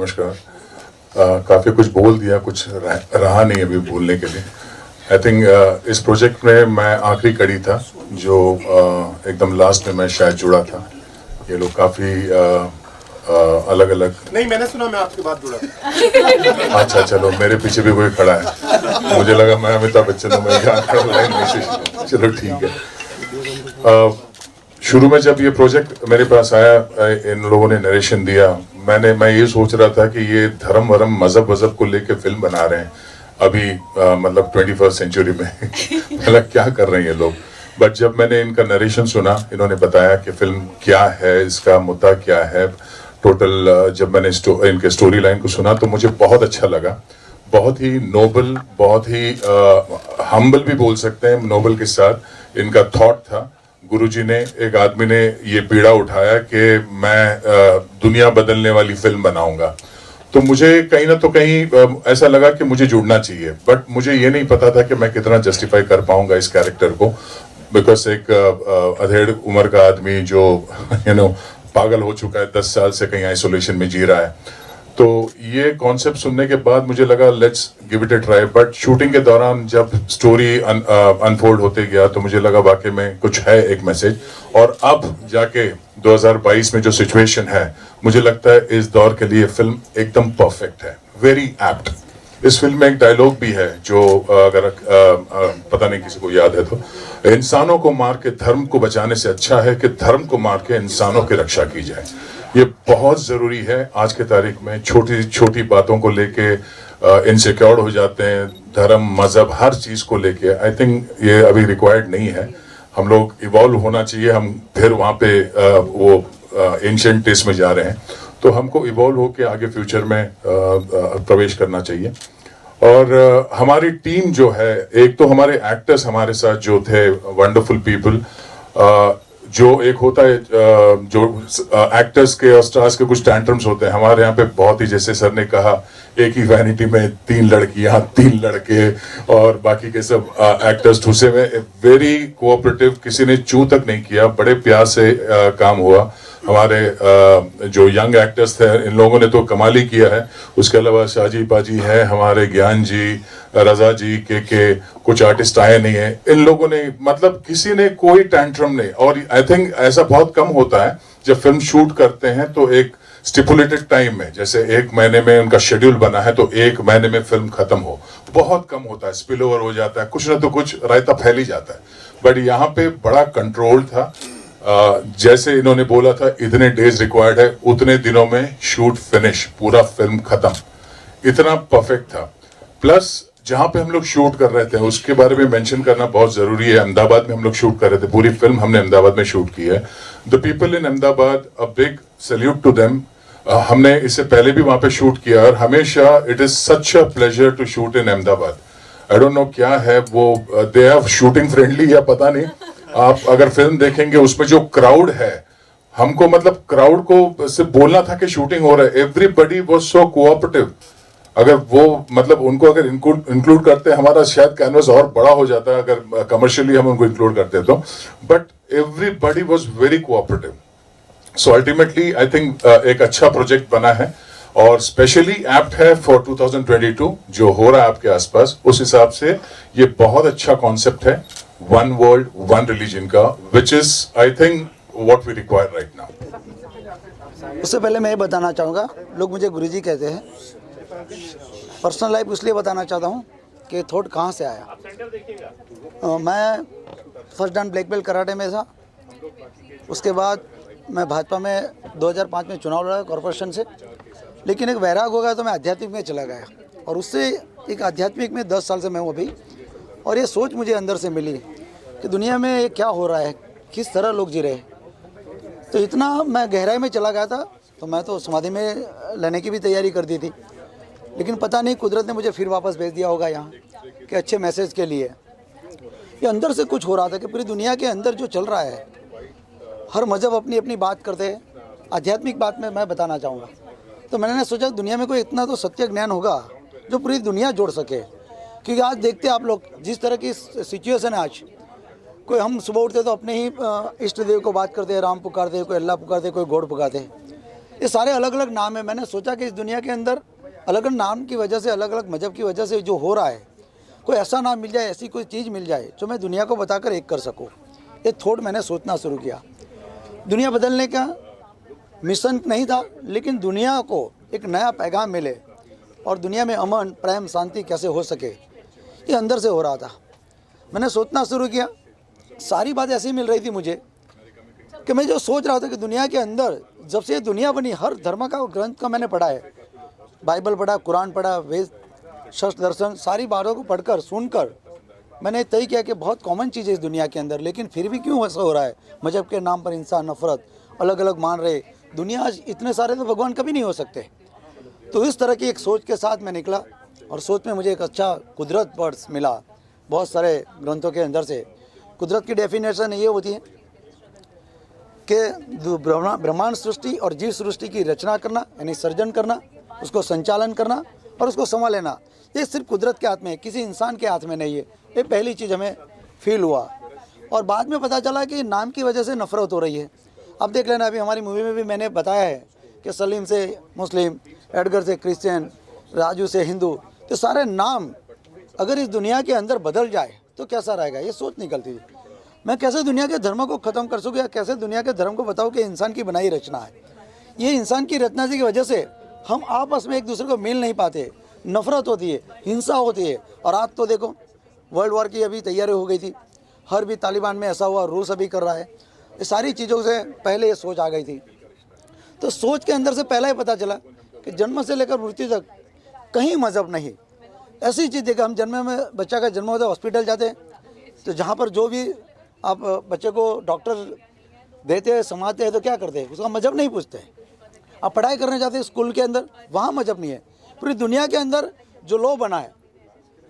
नमस्कार। काफ़ी कुछ बोल दिया, कुछ रहा नहीं अभी बोलने के लिए। आई थिंक इस प्रोजेक्ट में मैं आखिरी कड़ी था जो एकदम लास्ट में मैं शायद जुड़ा था। ये लोग काफ़ी अलग अलग नहीं, मैंने सुना मैं आपके बाद जुड़ा। अच्छा चलो, मेरे पीछे भी कोई खड़ा है, मुझे लगा मैं अमिताभ बच्चन हूँ, मैं यहाँ खड़ा लाइन में से। चलो ठीक है। शुरू में जब ये प्रोजेक्ट मेरे पास आया, इन लोगों ने नरेशन दिया, मैं ये सोच रहा था कि ये धर्म वरम मजहब वजहब को लेके फिल्म बना रहे हैं अभी, मतलब 21st सेंचुरी में। मतलब क्या कर रहे हैं ये लोग। बट जब मैंने इनका नरेशन सुना, इन्होंने बताया कि फिल्म क्या है, इसका मुद्दा क्या है, टोटल जब मैंने इनके स्टोरी लाइन को सुना तो मुझे बहुत अच्छा लगा। बहुत ही नोबल, बहुत ही हम्बल भी बोल सकते हैं, नोबल के साथ इनका थॉट था। गुरुजी ने, एक आदमी ने ये पीड़ा उठाया कि मैं दुनिया बदलने वाली फिल्म बनाऊंगा, तो मुझे कहीं ना तो कहीं ऐसा लगा कि मुझे जुड़ना चाहिए। बट मुझे ये नहीं पता था कि मैं कितना जस्टिफाई कर पाऊंगा इस कैरेक्टर को, बिकॉज एक अधेड़ उम्र का आदमी जो पागल हो चुका है, 10 साल से कहीं आइसोलेशन में जी रहा है। तो ये कॉन्सेप्ट सुनने के बाद मुझे लगा let's give it A try. But shooting के दौरान जब स्टोरी अनफोल्ड होते गया तो मुझे लगा वाकई में कुछ है एक मैसेज। और अब जाके 2022 में जो सिचुएशन है, मुझे लगता है इस दौर के लिए फिल्म एकदम परफेक्ट है, वेरी एप्ट। इस फिल्म में एक डायलॉग भी है जो अगर पता नहीं किसी को याद है तो, इंसानों को मार के धर्म को बचाने से अच्छा है कि धर्म को मार के इंसानों की रक्षा की जाए। ये बहुत जरूरी है आज के तारीख में। छोटी छोटी बातों को लेके इनसिक्योर हो जाते हैं, धर्म मजहब हर चीज को लेके। आई थिंक ये अभी रिक्वायर्ड नहीं है, हम लोग इवॉल्व होना चाहिए। हम फिर वहाँ पे वो एंशिएंट टेस्ट में जा रहे हैं, तो हमको इवॉल्व होके आगे फ्यूचर में प्रवेश करना चाहिए। और हमारी टीम जो है, एक तो हमारे एक्टर्स हमारे साथ जो थे, वंडरफुल पीपल। जो एक होता है जो एक्टर्स के और स्टार्स के कुछ टैंट्रम्स होते हैं, हमारे यहाँ पे बहुत ही, जैसे सर ने कहा, एक ही वैनिटी में 3 लड़कियां 3 लड़के और बाकी के सब एक्टर्स ठूसे में, वेरी कोऑपरेटिव, किसी ने चू तक नहीं किया, बड़े प्यार से काम हुआ। हमारे जो यंग एक्टर्स थे, इन लोगों ने तो कमाल ही किया है। उसके अलावा शाहजी पाजी है, हमारे ज्ञान जी, रजा जी के कुछ आर्टिस्ट आए नहीं है। इन लोगों ने, मतलब किसी ने कोई टैंट्रम नहीं। और आई थिंक ऐसा बहुत कम होता है जब फिल्म शूट करते हैं तो एक स्टिपुलेटेड टाइम में, जैसे 1 महीने में उनका शेड्यूल बना है तो 1 महीने में फिल्म खत्म हो, बहुत कम होता है। स्पिल ओवर हो जाता है, कुछ ना तो कुछ रायता फैल ही जाता है। बट यहाँ पे बड़ा कंट्रोल था। जैसे इन्होंने बोला था इतने डेज रिक्वायर्ड है, उतने दिनों में शूट फिनिश, पूरा फिल्म खत्म, इतना परफेक्ट था। प्लस जहां पे हम लोग शूट कर रहे थे उसके बारे में मेंशन करना बहुत जरूरी है। अहमदाबाद में हम लोग शूट कर रहे थे, पूरी फिल्म हमने अहमदाबाद में शूट की है। The people in Ahmedabad, a big salute to them. हमने इससे पहले भी वहां पे शूट किया और हमेशा it is such a pleasure to shoot in Ahmedabad. I don't know क्या है वो, दे आर शूटिंग फ्रेंडली या पता नहीं। आप अगर फिल्म देखेंगे उसमें जो क्राउड है, हमको मतलब क्राउड को सिर्फ बोलना था कि शूटिंग हो रहा है, एवरीबडी वाज सो कोऑपरेटिव। अगर वो मतलब उनको अगर इंक्लूड करते, हमारा शायद कैनवस और बड़ा हो जाता है अगर कमर्शियली हम उनको इंक्लूड करते तो। But everybody was very cooperative. So ultimately I think एक अच्छा प्रोजेक्ट बना है और स्पेशली एप्ट है फॉर 2022 जो हो रहा है आपके आसपास। उस हिसाब से ये बहुत अच्छा कॉन्सेप्ट है, वन वर्ल्ड वन रिलीजन का, which is I think what we require right now. उससे पहले मैं ये बताना चाहूँगा, लोग मुझे गुरुजी कहते हैं। पर्सनल लाइफ इसलिए बताना चाहता हूँ कि थॉट कहाँ से आया। मैं फर्स्ट डान ब्लैक बेल्ट कराटे में था। उसके बाद मैं भाजपा में 2005 में चुनाव लड़ा कॉरपोरेशन से, लेकिन एक वैराग हो गया तो मैं आध्यात्मिक में चला गया और उससे एक आध्यात्मिक में 10 साल से मैं हूँ अभी। और ये सोच मुझे अंदर से मिली कि दुनिया में क्या हो रहा है, किस तरह लोग जी रहे हैं। तो इतना मैं गहराई में चला गया था, तो मैं तो समाधि में लेने की भी तैयारी कर दी थी, लेकिन पता नहीं कुदरत ने मुझे फिर वापस भेज दिया होगा यहाँ कि अच्छे मैसेज के लिए। ये अंदर से कुछ हो रहा था कि पूरी दुनिया के अंदर जो चल रहा है, हर मज़हब अपनी अपनी बात करते हैं, आध्यात्मिक बात में मैं बताना चाहूँगा। तो मैंने सोचा दुनिया में कोई इतना तो सत्य ज्ञान होगा जो पूरी दुनिया जोड़ सके। क्योंकि आज देखते हैं आप लोग जिस तरह की सिचुएशन है आज, कोई हम सुबह उठते तो अपने ही इष्ट देव को बात करते हैं, राम पुकारते, कोई अल्लाह पुकारते, कोई गॉड पुकारते। ये सारे अलग अलग नाम है। मैंने सोचा कि इस दुनिया के अंदर अलग अलग नाम की वजह से, अलग अलग मजहब की वजह से जो हो रहा है, कोई ऐसा नाम मिल जाए, ऐसी कोई चीज़ मिल जाए जो मैं दुनिया को बताकर एक कर सकूँ। ये थॉट मैंने सोचना शुरू किया। दुनिया बदलने का मिशन नहीं था, लेकिन दुनिया को एक नया पैगाम मिले और दुनिया में अमन, प्रेम, शांति कैसे हो सके, ये अंदर से हो रहा था। मैंने सोचना शुरू किया। सारी बात ऐसी मिल रही थी मुझे कि मैं जो सोच रहा था कि दुनिया के अंदर जब से ये दुनिया बनी, हर धर्म का ग्रंथ का मैंने पढ़ा है, बाइबल पढ़ा, कुरान पढ़ा, वेद, शास्त्र, दर्शन, सारी बातों को पढ़कर सुनकर मैंने तय किया कि बहुत कॉमन चीज़ है इस दुनिया के अंदर, लेकिन फिर भी क्यों ऐसा हो रहा है। मजहब के नाम पर इंसान नफरत अलग अलग मान रहे। दुनिया आज इतने सारे तो भगवान कभी नहीं हो सकते। तो इस तरह की एक सोच के साथ मैं निकला और सोच में मुझे एक अच्छा कुदरत वर्ड्स मिला बहुत सारे ग्रंथों के अंदर से। कुदरत की डेफिनेशन ये होती है कि ब्रह्मांड सृष्टि और जीव सृष्टि की रचना करना, यानी सर्जन करना, उसको संचालन करना और उसको संभाल लेना, ये सिर्फ कुदरत के हाथ में है, किसी इंसान के हाथ में नहीं है। ये पहली चीज़ हमें फील हुआ। और बाद में पता चला कि नाम की वजह से नफरत हो रही है। अब देख लेना, अभी हमारी मूवी में भी मैंने बताया है कि सलीम से मुस्लिम, एडगर से क्रिश्चियन, राजू से हिंदू, तो सारे नाम अगर इस दुनिया के अंदर बदल जाए तो कैसा रहेगा, ये सोच निकलती थी। मैं कैसे दुनिया के धर्म को ख़त्म कर सकूँ, या कैसे दुनिया के धर्म को बताऊँ कि इंसान की बनाई रचना है। ये इंसान की रचना की वजह से हम आपस में एक दूसरे को मिल नहीं पाते, नफरत होती है, हिंसा होती है। और आज तो देखो वर्ल्ड वॉर की अभी तैयारी हो गई थी, हर भी तालिबान में ऐसा हुआ, रूस अभी कर रहा है। ये सारी चीज़ों से पहले ये सोच आ गई थी। तो सोच के अंदर से पहला ही पता चला कि जन्म से लेकर मृत्यु तक कहीं मज़हब नहीं। ऐसी चीज़ देखा, हम जन्म में बच्चा का जन्म होता है, हॉस्पिटल जाते हैं, तो जहाँ पर जो भी आप बच्चे को डॉक्टर देते हैं, समाते हैं, तो क्या करते हैं, उसका मज़हब नहीं पूछते। आप पढ़ाई करने जाते हैं स्कूल के अंदर, वहाँ मज़हब नहीं है। पूरी दुनिया के अंदर जो लॉ बना है,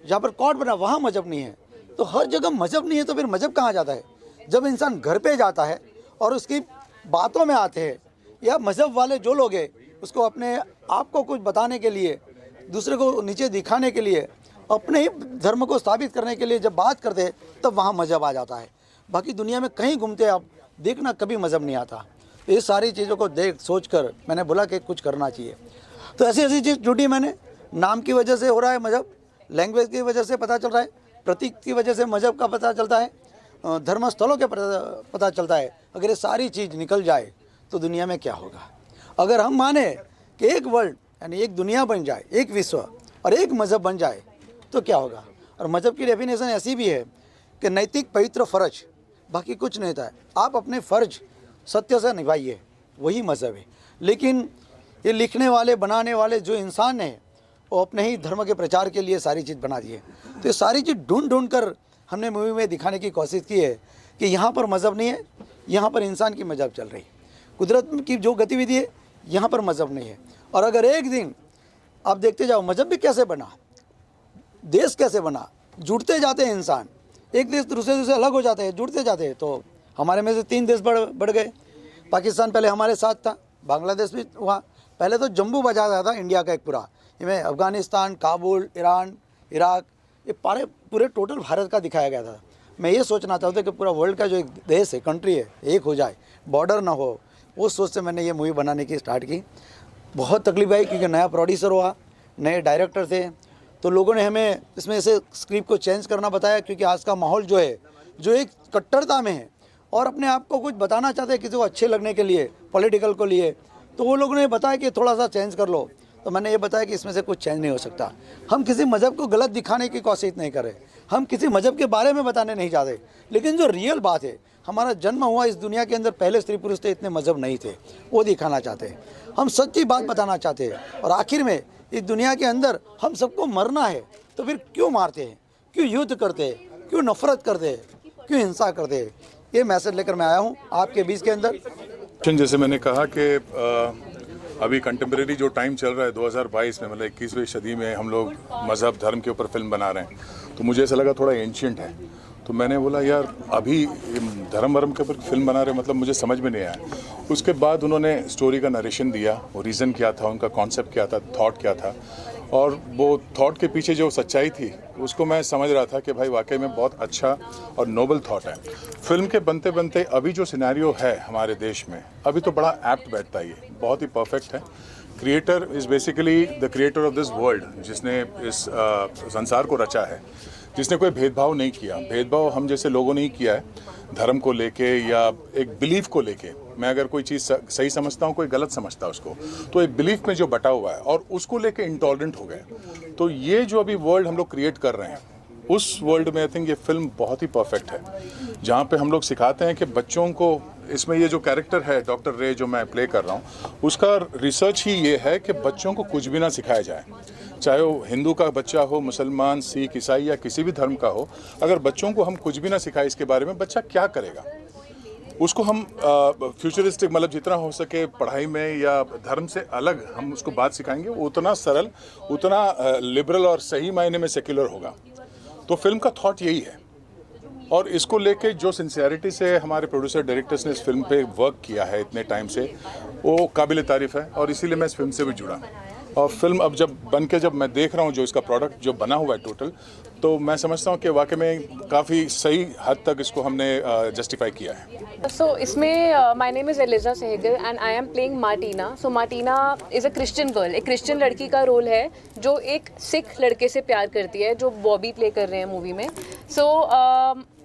जहाँ पर कोर्ट बना, वहाँ मज़हब नहीं है। तो हर जगह मज़हब नहीं है, तो फिर मज़हब कहाँ जाता है। जब इंसान घर पे जाता है और उसकी बातों में आते हैं, या मज़हब वाले जो लोग हैं उसको अपने आप को कुछ बताने के लिए, दूसरे को नीचे दिखाने के लिए, अपने ही धर्म को स्थापित करने के लिए जब बात करते हैं, तब वहाँ मज़हब आ जाता है। बाकी दुनिया में कहीं घूमते आप देखना, कभी मज़हब नहीं आता। तो ये सारी चीज़ों को देख सोच कर मैंने बोला कि कुछ करना चाहिए। तो ऐसी ऐसी चीज़ जुटी मैंने। नाम की वजह से हो रहा है मज़हब, लैंग्वेज की वजह से पता चल रहा है, प्रतीक की वजह से मज़हब का पता चलता है, धर्म स्थलों के पता चलता है। अगर ये सारी चीज़ निकल जाए तो दुनिया में क्या होगा। अगर हम माने कि एक वर्ल्ड, यानी एक दुनिया बन जाए, एक विश्व और एक मज़हब बन जाए, तो क्या होगा। और मज़हब की डेफिनेशन ऐसी भी है कि नैतिक पवित्र फ़र्ज, बाकी कुछ नहीं था। आप अपने फ़र्ज सत्य से निभाइए, वही मज़हब है। लेकिन ये लिखने वाले, बनाने वाले जो इंसान हैं, वो अपने ही धर्म के प्रचार के लिए सारी चीज़ बना दिए। तो ये सारी चीज़ ढूंढ कर हमने मूवी में दिखाने की कोशिश की है कि यहाँ पर मज़हब नहीं है, यहाँ पर इंसान की मज़हब चल रही है। कुदरत की जो गतिविधि है, यहाँ पर मज़हब नहीं है। और अगर एक दिन आप देखते जाओ मज़हब भी कैसे बना, देश कैसे बना, जुड़ते जाते हैं इंसान, एक देश दूसरे से अलग हो जाते हैं, जुड़ते जाते हैं। तो हमारे में से 3 देश बढ़ गए। पाकिस्तान पहले हमारे साथ था, बांग्लादेश भी हुआ। पहले तो जम्बू बजाता था इंडिया का एक पूरा, इसमें अफ़गानिस्तान, काबुल, ईरान, इराक, ये पूरे टोटल भारत का दिखाया गया था। मैं ये सोचना चाहता हूँ कि पूरा वर्ल्ड का जो एक देश है, कंट्री है, एक हो जाए, बॉर्डर ना हो। वो सोच से मैंने ये मूवी बनाने की स्टार्ट की। बहुत तकलीफ आई क्योंकि नया प्रोड्यूसर हुआ, नए डायरेक्टर थे, तो लोगों ने हमें इसमें से स्क्रिप्ट को चेंज करना बताया, क्योंकि आज का माहौल जो है, जो एक कट्टरता में है और अपने आप को कुछ बताना चाहते हैं किसी को अच्छे लगने के लिए, पॉलिटिकल को लिए, तो वो लोगों ने बताया कि थोड़ा सा चेंज कर लो। तो मैंने ये बताया कि इसमें से कुछ चेंज नहीं हो सकता। हम किसी मज़हब को गलत दिखाने की कोशिश नहीं कर रहे, हम किसी मज़हब के बारे में बताने नहीं चाहते, लेकिन जो रियल बात है, हमारा जन्म हुआ इस दुनिया के अंदर, पहले स्त्री पुरुष थे, इतने मज़हब नहीं थे, वो दिखाना चाहते हैं। हम सच्ची बात बताना चाहते हैं। और आखिर में इस दुनिया के अंदर हम सबको मरना है, तो फिर क्यों मारते हैं, क्यों युद्ध करते हैं, क्यों नफरत करते हैं, क्यों हिंसा करते हैं। ये मैसेज लेकर मैं आया हूँ आपके बीच के अंदर। जैसे मैंने कहा कि अभी कंटेम्प्रेरी जो टाइम चल रहा है 2022 में, मतलब 21वीं सदी में हम लोग मज़हब धर्म के ऊपर फिल्म बना रहे हैं, तो मुझे ऐसा लगा थोड़ा एंशिएंट है। तो मैंने बोला यार अभी धर्म वर्म के ऊपर फिल्म बना रहे, मतलब मुझे समझ में नहीं आया। उसके बाद उन्होंने स्टोरी का नरेशन दिया, वो रीज़न क्या था, उनका कॉन्सेप्ट क्या था, थॉट क्या था, और वो थॉट के पीछे जो सच्चाई थी उसको मैं समझ रहा था कि भाई वाकई में बहुत अच्छा और नोबल थॉट है। फिल्म के बनते बनते अभी जो सिनेरियो है हमारे देश में, अभी तो बड़ा एप्ट बैठता है, ये बहुत ही परफेक्ट है। Creator is basically the creator of this world, जिसने इस संसार को रचा है, जिसने कोई भेदभाव नहीं किया। भेदभाव हम जैसे लोगों ने ही किया है, धर्म को लेके या एक बिलीफ को लेके। मैं अगर कोई चीज़ सही समझता हूँ, कोई गलत समझता है उसको, तो एक बिलीफ में जो बटा हुआ है और उसको लेके इंटॉलरेंट हो गए। तो ये जो अभी वर्ल्ड हम लोग क्रिएट कर रहे हैं, उस वर्ल्ड में आई थिंक ये फिल्म बहुत ही परफेक्ट है, जहाँ पे हम लोग सिखाते हैं कि बच्चों को, इसमें ये जो कैरेक्टर है डॉक्टर रे जो मैं प्ले कर रहा हूँ, उसका रिसर्च ही ये है कि बच्चों को कुछ भी ना सिखाया जाए, चाहे वो हिंदू का बच्चा हो, मुसलमान, सिख, ईसाई या किसी भी धर्म का हो। अगर बच्चों को हम कुछ भी ना सिखाएं इसके बारे में, बच्चा क्या करेगा? उसको हम फ्यूचरिस्टिक, मतलब जितना हो सके पढ़ाई में या धर्म से अलग हम उसको बात सिखाएंगे, उतना सरल, उतना लिबरल और सही मायने में सेक्युलर होगा। तो फिल्म का थॉट यही है, और इसको लेके जो सिंसियरिटी से हमारे प्रोड्यूसर डायरेक्टर्स ने इस फिल्म पे वर्क किया है इतने टाइम से, वो काबिल तारीफ़ है। और इसीलिए मैं इस फिल्म से भी जुड़ा। और फिल्म अब जब मैं देख रहा हूँ जो इसका प्रोडक्ट जो बना हुआ है टोटल, तो मैं समझता हूँ कि वाकई में काफ़ी सही हद तक इसको हमने जस्टिफाई किया है। So इसमें my name is Eliza Sehgal and I am playing Martina. So Martina is a Christian girl. एक क्रिश्चियन लड़की का रोल है जो एक सिख लड़के से प्यार करती है, जो बॉबी प्ले कर रहे हैं मूवी में। So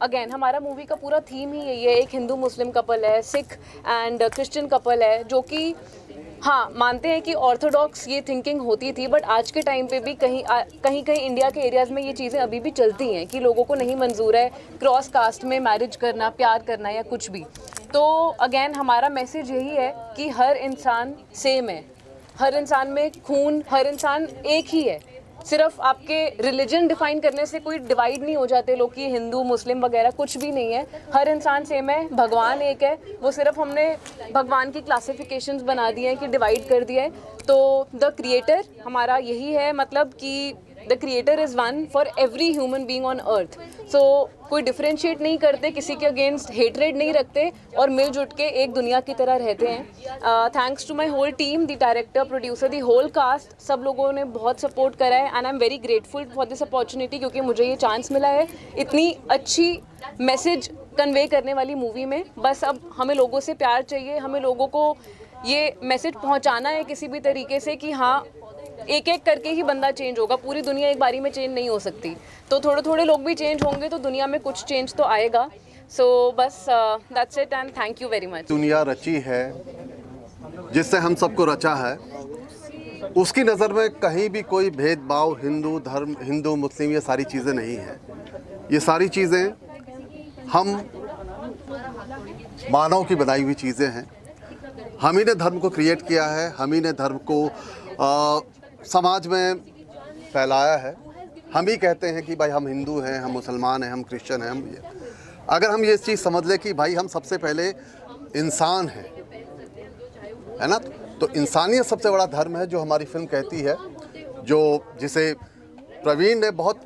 अगेन हमारा मूवी का पूरा थीम ही यही है, एक हिंदू मुस्लिम कपल है, सिख एंड क्रिश्चियन कपल है, जो कि हाँ मानते हैं कि ऑर्थोडॉक्स ये थिंकिंग होती थी, बट आज के टाइम पे भी कहीं इंडिया के एरियाज़ में ये चीज़ें अभी भी चलती हैं कि लोगों को नहीं मंजूर है क्रॉस कास्ट में मैरिज करना, प्यार करना या कुछ भी। तो अगेन हमारा मैसेज यही है कि हर इंसान सेम है, हर इंसान में खून, हर इंसान एक ही है। सिर्फ आपके रिलीजन डिफाइन करने से कोई डिवाइड नहीं हो जाते लोग कि हिंदू मुस्लिम वगैरह, कुछ भी नहीं है। हर इंसान सेम है, भगवान एक है, वो सिर्फ हमने भगवान की क्लासिफिकेशंस बना दिए हैं कि डिवाइड कर दिया है। तो द क्रिएटर हमारा यही है, मतलब कि the creator is one for every human being on earth. So कोई डिफ्रेंशिएट नहीं करते, किसी के अगेंस्ट हेटरेड नहीं रखते और मिलजुल के एक दुनिया की तरह रहते हैं। Thanks to my whole team, the director, producer, the whole cast, सब लोगों ने बहुत सपोर्ट करा है and I am very grateful for this opportunity, क्योंकि मुझे ये चांस मिला है इतनी अच्छी मैसेज कन्वे करने वाली मूवी में। बस अब हमें लोगों से प्यार चाहिए, हमें लोगों को ये मैसेज पहुंचाना है किसी भी तरीके से कि हाँ एक एक करके ही बंदा चेंज होगा, पूरी दुनिया एक बारी में चेंज नहीं हो सकती। तो थोड़े थोड़े लोग भी चेंज होंगे तो दुनिया में कुछ चेंज तो आएगा। सो बस that's it and thank you very much. दुनिया रची है जिससे हम सबको रचा है, उसकी नज़र में कहीं भी कोई भेदभाव, हिंदू धर्म, हिंदू मुस्लिम, ये सारी चीज़ें नहीं हैं। ये सारी चीज़ें हम मानव की बनाई हुई चीज़ें हैं। हम ही ने धर्म को क्रिएट किया है, हम ही ने धर्म को समाज में फैलाया है। हम ही कहते हैं कि भाई हम हिंदू हैं, हम मुसलमान हैं, हम क्रिश्चियन हैं, हम ये। अगर हम ये चीज़ समझ लें कि भाई हम सबसे पहले इंसान हैं, है ना, तो इंसानियत सबसे बड़ा धर्म है, जो हमारी फिल्म कहती है, जिसे प्रवीण ने बहुत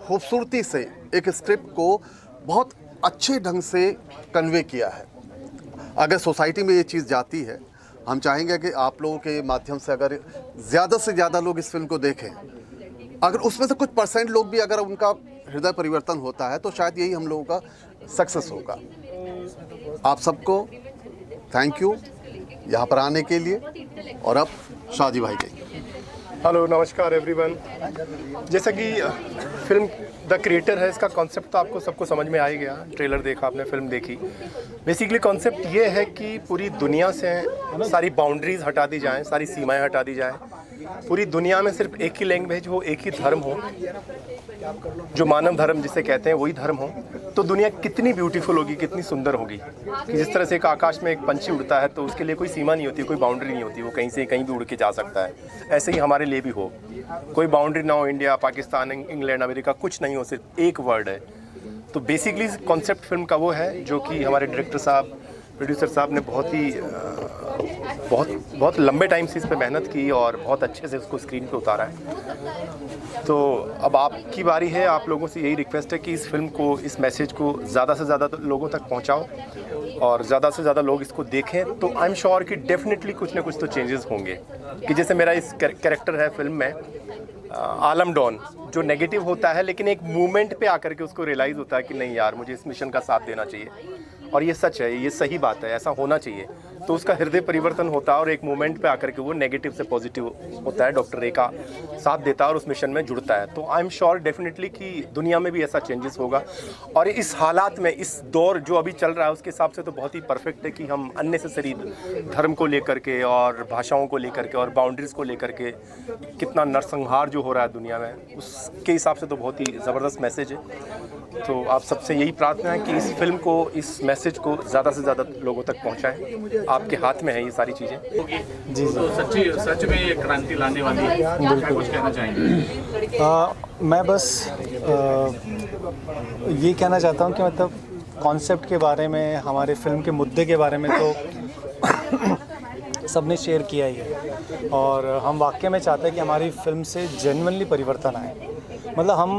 खूबसूरती से एक स्क्रिप्ट को बहुत अच्छे ढंग से कन्वे किया है। अगर सोसाइटी में ये चीज़ जाती है, हम चाहेंगे कि आप लोगों के माध्यम से अगर ज़्यादा से ज़्यादा लोग इस फिल्म को देखें, अगर उसमें से कुछ % लोग भी अगर उनका हृदय परिवर्तन होता है, तो शायद यही हम लोगों का सक्सेस होगा। आप सबको थैंक यू यहाँ पर आने के लिए। और अब शादी भाई के हेलो, नमस्कार एवरीवन। जैसा कि फिल्म द क्रिएटर है, इसका कॉन्सेप्ट तो आपको सबको समझ में आ ही गया, ट्रेलर देखा आपने, फिल्म देखी। बेसिकली कॉन्सेप्ट ये है कि पूरी दुनिया से सारी बाउंड्रीज़ हटा दी जाएं, सारी सीमाएं हटा दी जाएं, पूरी दुनिया में सिर्फ एक ही लैंग्वेज हो, एक ही धर्म हो, जो मानव धर्म जिसे कहते हैं वही धर्म हो, तो दुनिया कितनी ब्यूटीफुल होगी, कितनी सुंदर होगी। कि जिस तरह से एक आकाश में एक पंछी उड़ता है तो उसके लिए कोई सीमा नहीं होती, कोई बाउंड्री नहीं होती, वो कहीं से कहीं भी उड़ के जा सकता है। ऐसे ही हमारे लिए भी हो, कोई बाउंड्री ना हो, इंडिया, पाकिस्तान, इंग्लैंड, अमेरिका, कुछ नहीं हो, सिर्फ एक वर्ड है। तो बेसिकली कॉन्सेप्ट फिल्म का वो है जो कि हमारे डायरेक्टर साहब, प्रोड्यूसर साहब ने बहुत लंबे टाइम से इस पर मेहनत की और बहुत अच्छे से उसको स्क्रीन पे उतारा है। तो अब आपकी बारी है, आप लोगों से यही रिक्वेस्ट है कि इस फिल्म को, इस मैसेज को ज़्यादा से ज़्यादा लोगों तक पहुंचाओ और ज़्यादा से ज़्यादा लोग इसको देखें। तो आई एम श्योर कि डेफिनेटली कुछ ना कुछ तो चेंजेस होंगे। कि जैसे मेरा इस कैरेक्टर है फिल्म में, आलम डॉन जो नेगेटिव होता है, लेकिन एक मूवमेंट पे आकर के उसको रियलाइज़ होता है कि नहीं यार, मुझे इस मिशन का साथ देना चाहिए, और ये सच है, ये सही बात है, ऐसा होना चाहिए। तो उसका हृदय परिवर्तन होता है और एक मोमेंट पे आकर के वो नेगेटिव से पॉजिटिव होता है, डॉक्टर रे का साथ देता है और उस मिशन में जुड़ता है। तो आई एम श्योर डेफिनेटली कि दुनिया में भी ऐसा चेंजेस होगा, और इस हालात में, इस दौर जो अभी चल रहा है उसके हिसाब से तो बहुत ही परफेक्ट है कि हम अननेसेसरी धर्म को लेकर के और भाषाओं को लेकर के और बाउंड्रीज़ को लेकर के कितना नरसंहार जो हो रहा है दुनिया में, उसके हिसाब से तो बहुत ही ज़बरदस्त मैसेज है। तो आप सबसे यही प्रार्थना है कि इस फिल्म को, इस मैसेज को ज़्यादा से ज़्यादा लोगों तक पहुंचाएं। आपके हाथ में है ये सारी चीज़ें। जी तो सच में ये क्रांति लाने वाली है, क्या कुछ कहना चाहेंगे? मैं बस ये कहना चाहता हूँ कि मतलब कॉन्सेप्ट के बारे में, हमारे फिल्म के मुद्दे के बारे में तो सबने शेयर किया ही है, और हम वाकई में चाहते हैं कि हमारी फिल्म से जेन्युइनली परिवर्तन आए। मतलब हम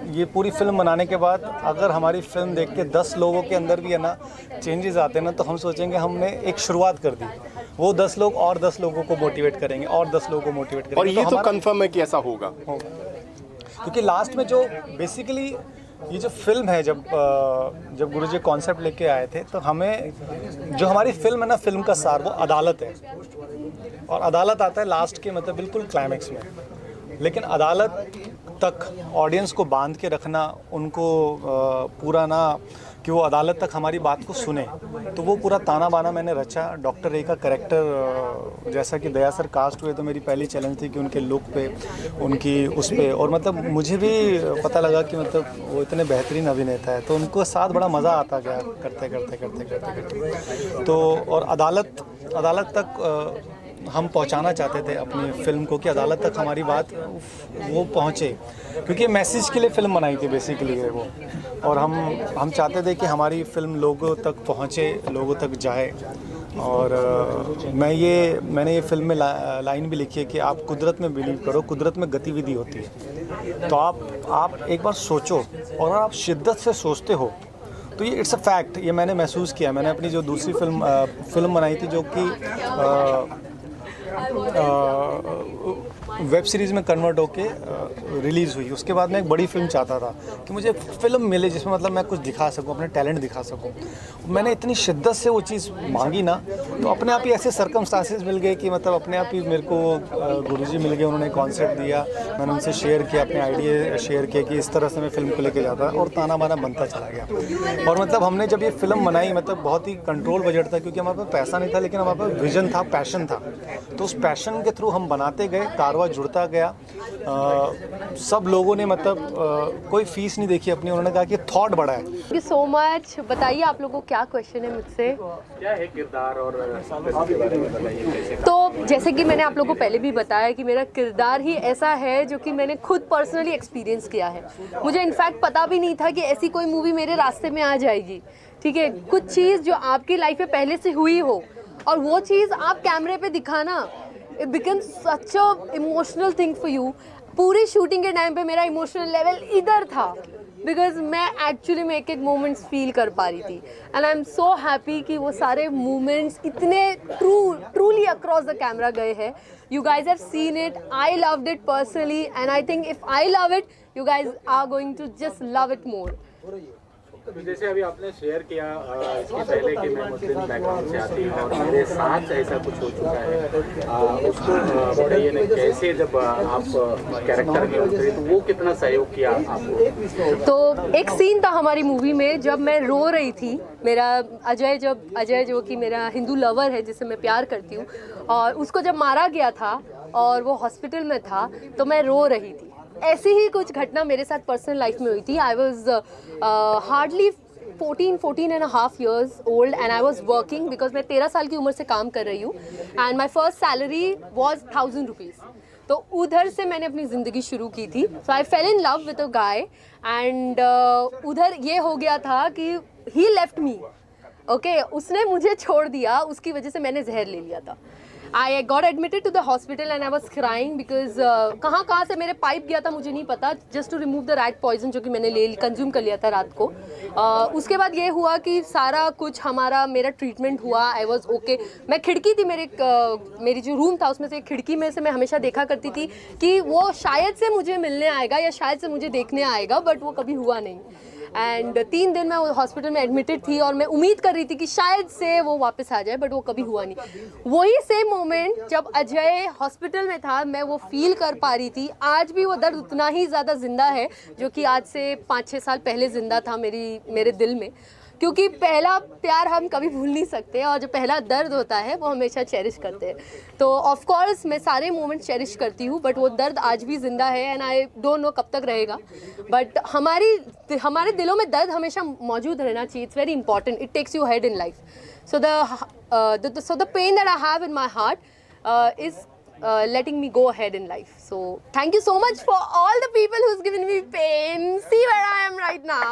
ये पूरी फिल्म बनाने के बाद अगर हमारी फिल्म देख के 10 लोगों के अंदर भी है ना चेंजेस आते हैं ना, तो हम सोचेंगे हमने एक शुरुआत कर दी, वो 10 लोग और 10 लोगों को मोटिवेट करेंगे और 10 लोगों को मोटिवेट करेंगे। और ये तो कंफर्म है कि ऐसा होगा, क्योंकि लास्ट में जो बेसिकली ये जो फिल्म है, जब गुरुजी कॉन्सेप्ट लेके आए थे, तो हमें जो हमारी फिल्म है ना, फिल्म का सार वो अदालत है, और अदालत आता है लास्ट के मतलब बिल्कुल क्लाइमेक्स में। लेकिन अदालत तक ऑडियंस को बांध के रखना, उनको पूरा ना कि वो अदालत तक हमारी बात को सुने, तो वो पूरा ताना बाना मैंने रचा। डॉक्टर रे का कैरेक्टर जैसा कि दया सर कास्ट हुए, तो मेरी पहली चैलेंज थी कि उनके लुक पे, उनकी उस पे, और मतलब मुझे भी पता लगा कि मतलब वो इतने बेहतरीन अभिनेता है, तो उनको साथ बड़ा मज़ा आता गया करते करते। तो और अदालत तक हम पहुंचाना चाहते थे अपनी फिल्म को, कि अदालत तक हमारी बात वो पहुंचे, क्योंकि मैसेज के लिए फ़िल्म बनाई थी बेसिकली है वो, और हम चाहते थे कि हमारी फिल्म लोगों तक पहुंचे, लोगों तक जाए। और मैंने ये फिल्म में लाइन भी लिखी है कि आप कुदरत में बिलीव करो, कुदरत में गतिविधि होती है। तो आप एक बार सोचो, और आप शिद्दत से सोचते हो तो ये इट्स अ फैक्ट, ये मैंने महसूस किया। मैंने अपनी जो दूसरी फिल्म बनाई थी, जो कि वेब सीरीज़ में कन्वर्ट होके रिलीज़ हुई, उसके बाद मैं एक बड़ी फिल्म चाहता था कि मुझे फिल्म मिले जिसमें मतलब मैं कुछ दिखा सकूं, अपने टैलेंट दिखा सकूं। मैंने इतनी शिद्दत से वो चीज़ मांगी ना, तो अपने आप ही ऐसे सर्कमस्टांसेस मिल गए कि मतलब अपने आप ही मेरे को गुरुजी मिल गए, उन्होंने कॉन्सेप्ट दिया, मैंने उनसे शेयर किया, अपने आइडिया शेयर किए कि इस तरह से मैं फिल्म को लेके जाता, और ताना बाना बनता चला गया। और मतलब हमने जब ये फिल्म बनाई, मतलब बहुत ही कंट्रोल बजट था, क्योंकि हमारे पास पैसा नहीं था, लेकिन हमारे पास विजन था, पैशन था। तो उस पैशन के थ्रू हम बनाते गए, कारवा जुड़ता गया। सब लोगों ने मतलब कोई फीस नहीं देखी अपनी, उन्होंने कहा कि थॉट बड़ा है। Thank you so much. बताइए आप लोगों को क्या क्वेश्चन है मुझसे? क्या है किरदार और के बारे में बताइए कैसे? तो जैसे कि मैंने आप लोगों को पहले भी बताया कि मेरा किरदार ही ऐसा है जो कि मैंने खुद पर्सनली एक्सपीरियंस किया है। मुझे इनफैक्ट पता भी नहीं था कि ऐसी कोई मूवी मेरे रास्ते में आ जाएगी। ठीक है, कुछ चीज़ जो आपकी लाइफ में पहले से हुई हो और वो चीज़ आप कैमरे पे दिखाना, it becomes such a emotional thing for you. पूरी शूटिंग के टाइम पे मेरा इमोशनल लेवल इधर था, बिकॉज मैं एक्चुअली में एक मोमेंट्स फील कर पा रही थी। And I am so happy कि वो सारे मोमेंट्स इतने ट्रूली अक्रॉस द कैमरा गए हैं। You guys have seen it, I loved it personally, and I think if I love it, you guys are going to just love it more. तो जैसे अभी आपने शेयर किया इसके पहले कि मैं मुस्लिम बैकग्राउंड से आती हूँ और मेरे साथ ऐसा कुछ हो चुका है, उसको बताइए ना कैसे जब आप कैरेक्टर में उतरे तो वो कितना सहयोग किया आपको? तो एक सीन था हमारी मूवी में जब मैं रो रही थी। मेरा अजय जो कि मेरा हिंदू लवर है जिससे मैं प्यार करती हूँ, और उसको जब मारा गया था और वो हॉस्पिटल में था, तो मैं रो रही थी। ऐसी ही कुछ घटना मेरे साथ पर्सनल लाइफ में हुई थी। I was hardly 14 and a half years old and I was working because मैं 13 साल की उम्र से काम कर रही हूँ, and my first salary was 1000 rupees। तो उधर से मैंने अपनी ज़िंदगी शुरू की थी। So I fell in love with a guy and उधर ये हो गया था कि he left me, okay? उसने मुझे छोड़ दिया, उसकी वजह से मैंने जहर ले लिया था। I got admitted to the hospital and I was crying because कहाँ से मेरे पाइप गया था मुझे नहीं पता, just to remove the rat poison जो कि मैंने कंज्यूम कर लिया था रात को। उसके बाद ये हुआ कि सारा कुछ मेरा ट्रीटमेंट हुआ, आई वॉज ओके। मैं खिड़की थी मेरी जो रूम था उसमें से खिड़की में से मैं हमेशा देखा करती थी कि वो शायद से मुझे मिलने आएगा या शायद से मुझे देखने आएगा, बट वो कभी हुआ नहीं। एंड 3 दिन मैं हॉस्पिटल में एडमिटेड थी और मैं उम्मीद कर रही थी कि शायद से वो वापस आ जाए, बट वो कभी हुआ नहीं। वही सेम मोमेंट जब अजय हॉस्पिटल में था मैं वो फील कर पा रही थी। आज भी वो दर्द उतना ही ज़्यादा जिंदा है जो कि आज से 5-6 साल पहले जिंदा था मेरे दिल में, क्योंकि पहला प्यार हम कभी भूल नहीं सकते और जो पहला दर्द होता है वो हमेशा चेरिश करते हैं। तो ऑफ कोर्स मैं सारे मोमेंट चेरिश करती हूँ, बट वो दर्द आज भी ज़िंदा है एंड आई डोंट नो कब तक रहेगा, बट हमारे दिलों में दर्द हमेशा मौजूद रहना चाहिए। It's very important, it takes you head in life. So the pain that I have in my heart is letting me go ahead in life. So thank you so much for all the people who's given me pain. See where I am right now.